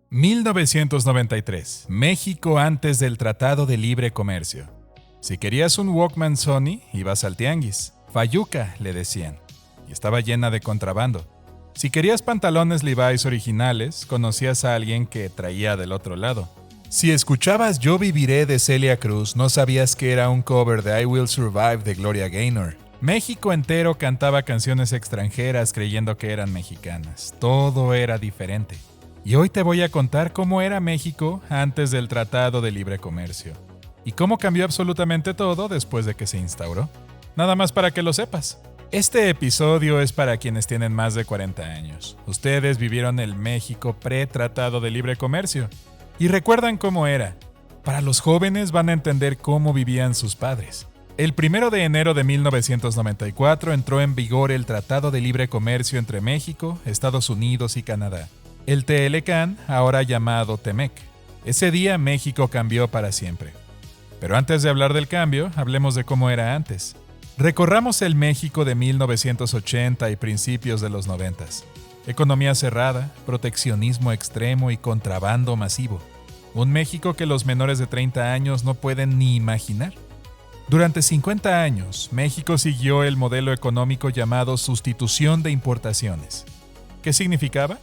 1993. México antes del Tratado de Libre Comercio. Si querías un Walkman Sony, ibas al tianguis. Fayuca, le decían. Y estaba llena de contrabando. Si querías pantalones Levi's originales, conocías a alguien que traía del otro lado. Si escuchabas Yo Viviré de Celia Cruz, no sabías que era un cover de I Will Survive de Gloria Gaynor. México entero cantaba canciones extranjeras creyendo que eran mexicanas. Todo era diferente. Y hoy te voy a contar cómo era México antes del Tratado de Libre Comercio. Y cómo cambió absolutamente todo después de que se instauró. Nada más para que lo sepas. Este episodio es para quienes tienen más de 40 años. Ustedes vivieron el México pre-Tratado de Libre Comercio. Y recuerdan cómo era. Para los jóvenes van a entender cómo vivían sus padres. El 1 de enero de 1994 entró en vigor el Tratado de Libre Comercio entre México, Estados Unidos y Canadá. El TLCAN, ahora llamado TEMEC. Ese día México cambió para siempre. Pero antes de hablar del cambio, hablemos de cómo era antes. Recorramos el México de 1980 y principios de los 90. Economía cerrada, proteccionismo extremo y contrabando masivo. Un México que los menores de 30 años no pueden ni imaginar. Durante 50 años, México siguió el modelo económico llamado sustitución de importaciones. ¿Qué significaba?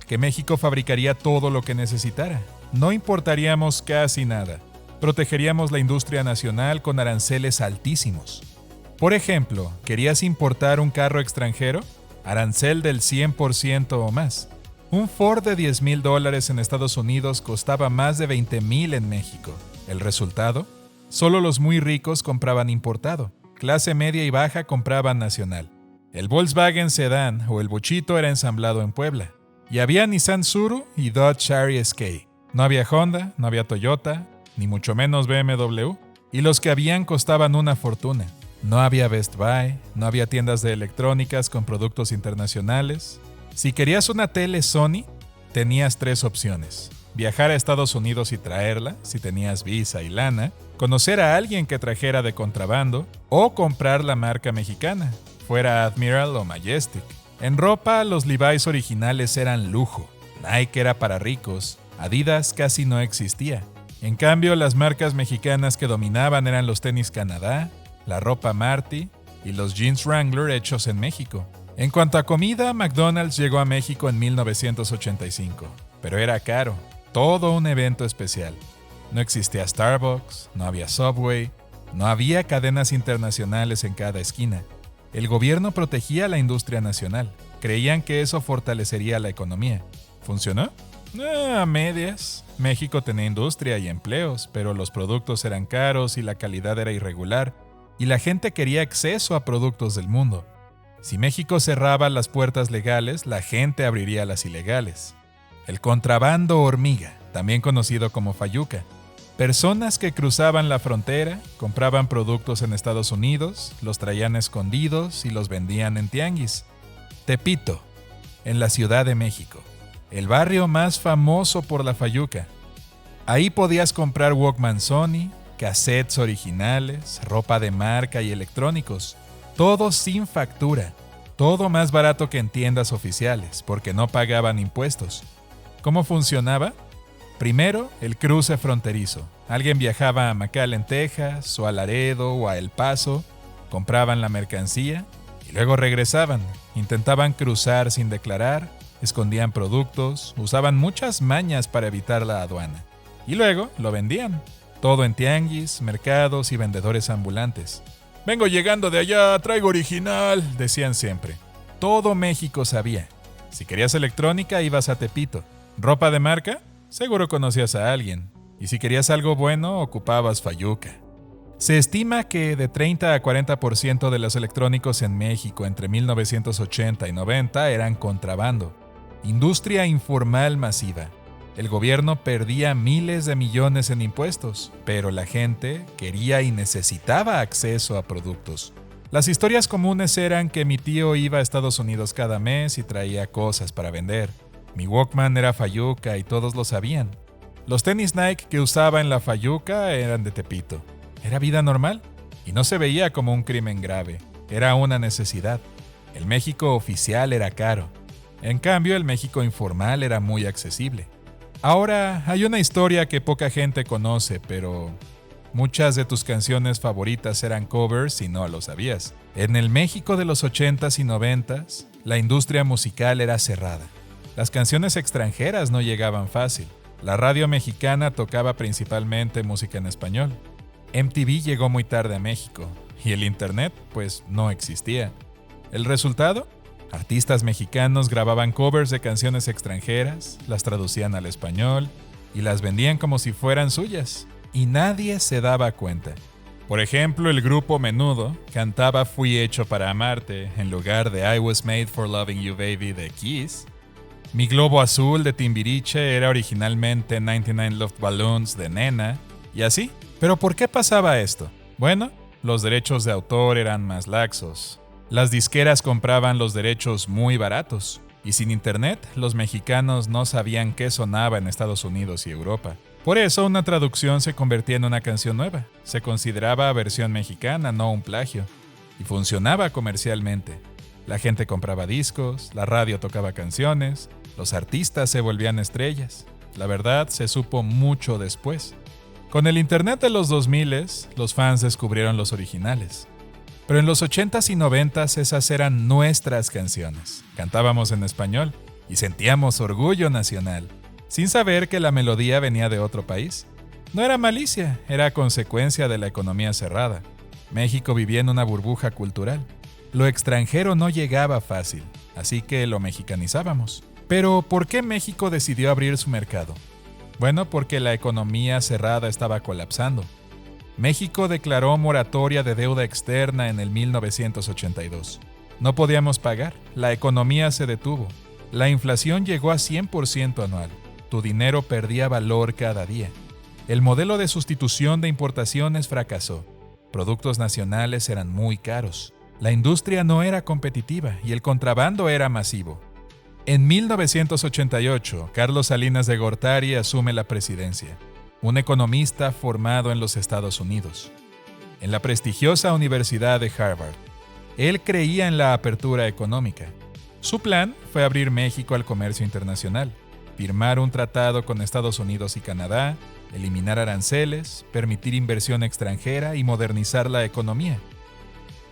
Que México fabricaría todo lo que necesitara. No importaríamos casi nada. Protegeríamos la industria nacional con aranceles altísimos. Por ejemplo, ¿querías importar un carro extranjero? Arancel del 100% o más. Un Ford de $10,000 en Estados Unidos costaba más de $20,000 en México. ¿El resultado? Solo los muy ricos compraban importado. Clase media y baja compraban nacional. El Volkswagen Sedán o el Bochito era ensamblado en Puebla. Y había Nissan Tsuru y Dodge Charger Escape. No había Honda, no había Toyota, ni mucho menos BMW. Y los que habían costaban una fortuna. No había Best Buy, no había tiendas de electrónicas con productos internacionales. Si querías una tele Sony, tenías 3 opciones. Viajar a Estados Unidos y traerla, si tenías visa y lana, conocer a alguien que trajera de contrabando, o comprar la marca mexicana, fuera Admiral o Majestic. En ropa, los Levi's originales eran lujo. Nike era para ricos. Adidas casi no existía. En cambio, las marcas mexicanas que dominaban eran los tenis Canadá, la ropa Marty y los jeans Wrangler hechos en México. En cuanto a comida, McDonald's llegó a México en 1985. Pero era caro. Todo un evento especial. No existía Starbucks, no había Subway, no había cadenas internacionales en cada esquina. El gobierno protegía la industria nacional. Creían que eso fortalecería la economía. ¿Funcionó? A medias. México tenía industria y empleos, pero los productos eran caros y la calidad era irregular, y la gente quería acceso a productos del mundo. Si México cerraba las puertas legales, la gente abriría las ilegales. El contrabando hormiga, también conocido como fayuca. Personas que cruzaban la frontera, compraban productos en Estados Unidos, los traían escondidos y los vendían en tianguis. Tepito, en la Ciudad de México, el barrio más famoso por la fayuca. Ahí podías comprar Walkman Sony, cassettes originales, ropa de marca y electrónicos. Todo sin factura, todo más barato que en tiendas oficiales, porque no pagaban impuestos. ¿Cómo funcionaba? Primero, el cruce fronterizo. Alguien viajaba a McAllen, Texas, o a Laredo, o a El Paso, compraban la mercancía y luego regresaban. Intentaban cruzar sin declarar, escondían productos, usaban muchas mañas para evitar la aduana. Y luego lo vendían. Todo en tianguis, mercados y vendedores ambulantes. «Vengo llegando de allá, traigo original», decían siempre. Todo México sabía. Si querías electrónica, ibas a Tepito. ¿Ropa de marca? Seguro conocías a alguien. Y si querías algo bueno, ocupabas fayuca. Se estima que de 30 a 40% de los electrónicos en México entre 1980 y 90 eran contrabando. Industria informal masiva. El gobierno perdía miles de millones en impuestos, pero la gente quería y necesitaba acceso a productos. Las historias comunes eran que mi tío iba a Estados Unidos cada mes y traía cosas para vender. Mi Walkman era fayuca y todos lo sabían. Los tenis Nike que usaba en la fayuca eran de Tepito. Era vida normal y no se veía como un crimen grave. Era una necesidad. El México oficial era caro. En cambio, el México informal era muy accesible. Ahora, hay una historia que poca gente conoce, pero muchas de tus canciones favoritas eran covers y no lo sabías. En el México de los 80s y 90s, la industria musical era cerrada. Las canciones extranjeras no llegaban fácil. La radio mexicana tocaba principalmente música en español. MTV llegó muy tarde a México y el internet, pues, no existía. ¿El resultado? Artistas mexicanos grababan covers de canciones extranjeras, las traducían al español y las vendían como si fueran suyas. Y nadie se daba cuenta. Por ejemplo, el grupo Menudo cantaba Fui hecho para amarte en lugar de I was made for loving you baby de Kiss. Mi globo azul de Timbiriche era originalmente 99 Love Balloons de Nena, y así. ¿Pero por qué pasaba esto? Bueno, los derechos de autor eran más laxos. Las disqueras compraban los derechos muy baratos, y sin internet, los mexicanos no sabían qué sonaba en Estados Unidos y Europa. Por eso, una traducción se convertía en una canción nueva. Se consideraba versión mexicana, no un plagio, y funcionaba comercialmente. La gente compraba discos, la radio tocaba canciones, los artistas se volvían estrellas. La verdad se supo mucho después. Con el internet de los 2000, los fans descubrieron los originales. Pero en los 80s y 90s esas eran nuestras canciones. Cantábamos en español y sentíamos orgullo nacional, sin saber que la melodía venía de otro país. No era malicia, era consecuencia de la economía cerrada. México vivía en una burbuja cultural. Lo extranjero no llegaba fácil, así que lo mexicanizábamos. Pero, ¿por qué México decidió abrir su mercado? Bueno, porque la economía cerrada estaba colapsando. México declaró moratoria de deuda externa en el 1982. No podíamos pagar, la economía se detuvo. La inflación llegó a 100% anual. Tu dinero perdía valor cada día. El modelo de sustitución de importaciones fracasó. Productos nacionales eran muy caros. La industria no era competitiva y el contrabando era masivo. En 1988, Carlos Salinas de Gortari asume la presidencia, un economista formado en los Estados Unidos, en la prestigiosa Universidad de Harvard. Él creía en la apertura económica. Su plan fue abrir México al comercio internacional, firmar un tratado con Estados Unidos y Canadá, eliminar aranceles, permitir inversión extranjera y modernizar la economía.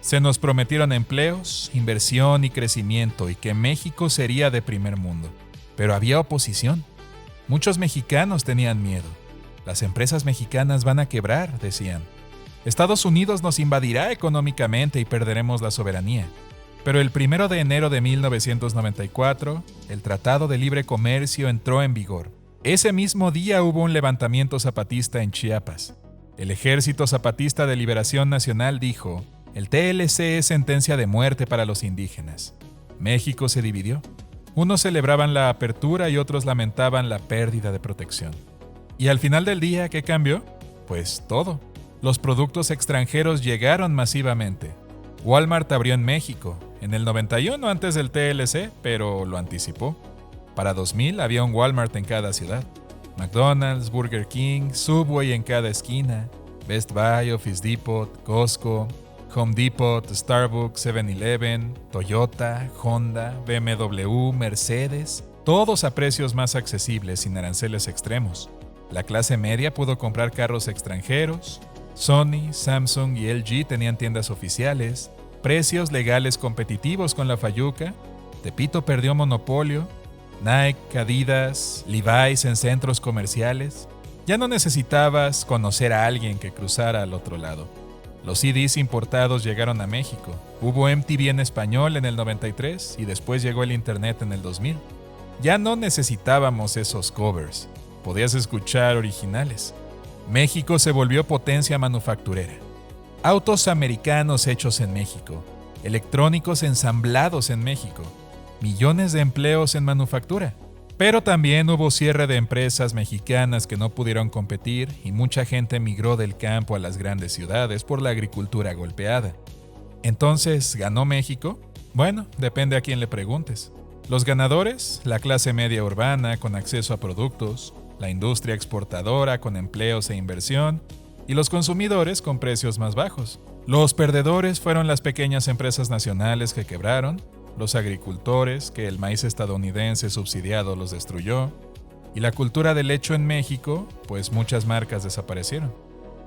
Se nos prometieron empleos, inversión y crecimiento y que México sería de primer mundo. Pero había oposición. Muchos mexicanos tenían miedo. Las empresas mexicanas van a quebrar, decían. Estados Unidos nos invadirá económicamente y perderemos la soberanía. Pero el 1 de enero de 1994, el Tratado de Libre Comercio entró en vigor. Ese mismo día hubo un levantamiento zapatista en Chiapas. El Ejército Zapatista de Liberación Nacional dijo: el TLC es sentencia de muerte para los indígenas. México se dividió. Unos celebraban la apertura y otros lamentaban la pérdida de protección. Y al final del día, ¿qué cambió? Pues todo. Los productos extranjeros llegaron masivamente. Walmart abrió en México, en el 91 antes del TLC, pero lo anticipó. Para 2000 había un Walmart en cada ciudad. McDonald's, Burger King, Subway en cada esquina, Best Buy, Office Depot, Costco, Home Depot, Starbucks, 7-Eleven, Toyota, Honda, BMW, Mercedes, todos a precios más accesibles sin aranceles extremos. La clase media pudo comprar carros extranjeros. Sony, Samsung y LG tenían tiendas oficiales, precios legales competitivos con la Fayuca. Tepito perdió monopolio. Nike, Adidas, Levi's en centros comerciales. Ya no necesitabas conocer a alguien que cruzara al otro lado. Los CDs importados llegaron a México. Hubo MTV en español en el 93 y después llegó el internet en el 2000. Ya no necesitábamos esos covers. Podías escuchar originales. México se volvió potencia manufacturera. Autos americanos hechos en México. Electrónicos ensamblados en México. Millones de empleos en manufactura. Pero también hubo cierre de empresas mexicanas que no pudieron competir y mucha gente migró del campo a las grandes ciudades por la agricultura golpeada. Entonces, ¿ganó México? Bueno, depende a quién le preguntes. Los ganadores, la clase media urbana con acceso a productos, la industria exportadora con empleos e inversión, y los consumidores con precios más bajos. Los perdedores fueron las pequeñas empresas nacionales que quebraron, los agricultores, que el maíz estadounidense subsidiado los destruyó, Y la cultura del hecho en México, pues muchas marcas desaparecieron.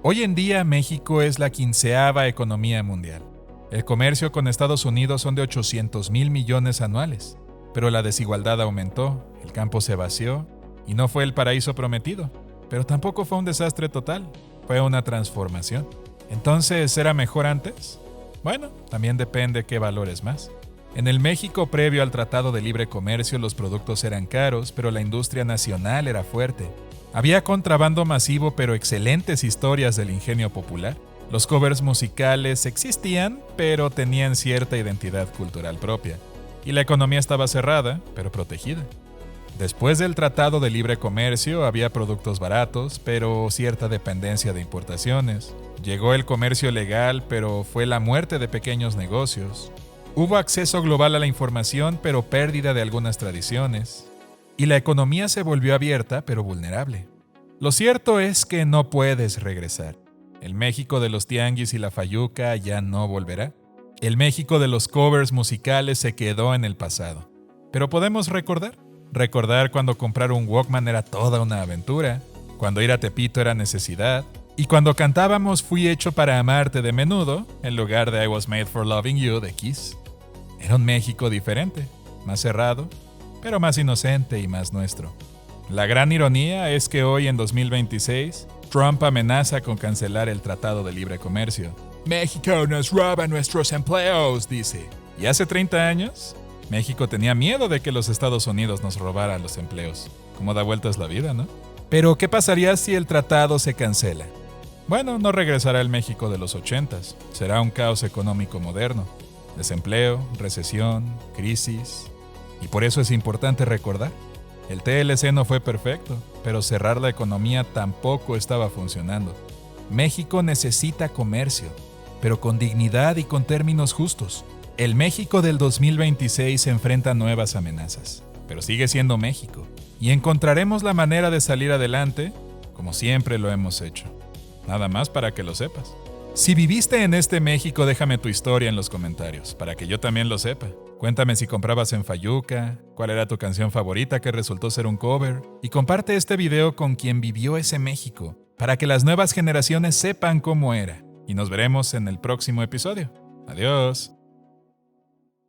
Hoy en día México es la 15ª economía mundial. El comercio con Estados Unidos son de 800,000 millones anuales, pero la desigualdad aumentó, el campo se vació y no fue el paraíso prometido, pero tampoco fue un desastre total, fue una transformación. Entonces, ¿era mejor antes? Bueno, también depende qué valores más. En el México previo al Tratado de Libre Comercio los productos eran caros, pero la industria nacional era fuerte. Había contrabando masivo, pero excelentes historias del ingenio popular. Los covers musicales existían, pero tenían cierta identidad cultural propia. Y la economía estaba cerrada, pero protegida. Después del Tratado de Libre Comercio había productos baratos, pero cierta dependencia de importaciones. Llegó el comercio legal, pero fue la muerte de pequeños negocios. Hubo acceso global a la información, pero pérdida de algunas tradiciones. Y la economía se volvió abierta, pero vulnerable. Lo cierto es que no puedes regresar. El México de los tianguis y la fayuca ya no volverá. El México de los covers musicales se quedó en el pasado. Pero podemos recordar. Recordar cuando comprar un Walkman era toda una aventura, cuando ir a Tepito era necesidad, y cuando cantábamos Fui hecho para amarte de Menudo, en lugar de I was made for loving you de Kiss. Era un México diferente, más cerrado, pero más inocente y más nuestro. La gran ironía es que hoy, en 2026, Trump amenaza con cancelar el Tratado de Libre Comercio. México nos roba nuestros empleos, dice. Y hace 30 años, México tenía miedo de que los Estados Unidos nos robaran los empleos. ¿Cómo da vueltas la vida, no? Pero, ¿qué pasaría si el tratado se cancela? Bueno, no regresará el México de los 80s. Será un caos económico moderno. Desempleo, recesión, crisis. Y por eso es importante recordar. El TLC no fue perfecto, pero cerrar la economía tampoco estaba funcionando. México necesita comercio, pero con dignidad y con términos justos. El México del 2026 se enfrenta a nuevas amenazas, pero sigue siendo México. Y encontraremos la manera de salir adelante, como siempre lo hemos hecho. Nada más para que lo sepas. Si viviste en este México, déjame tu historia en los comentarios, para que yo también lo sepa. Cuéntame si comprabas en Fayuca, cuál era tu canción favorita que resultó ser un cover, y comparte este video con quien vivió ese México, para que las nuevas generaciones sepan cómo era. Y nos veremos en el próximo episodio. Adiós.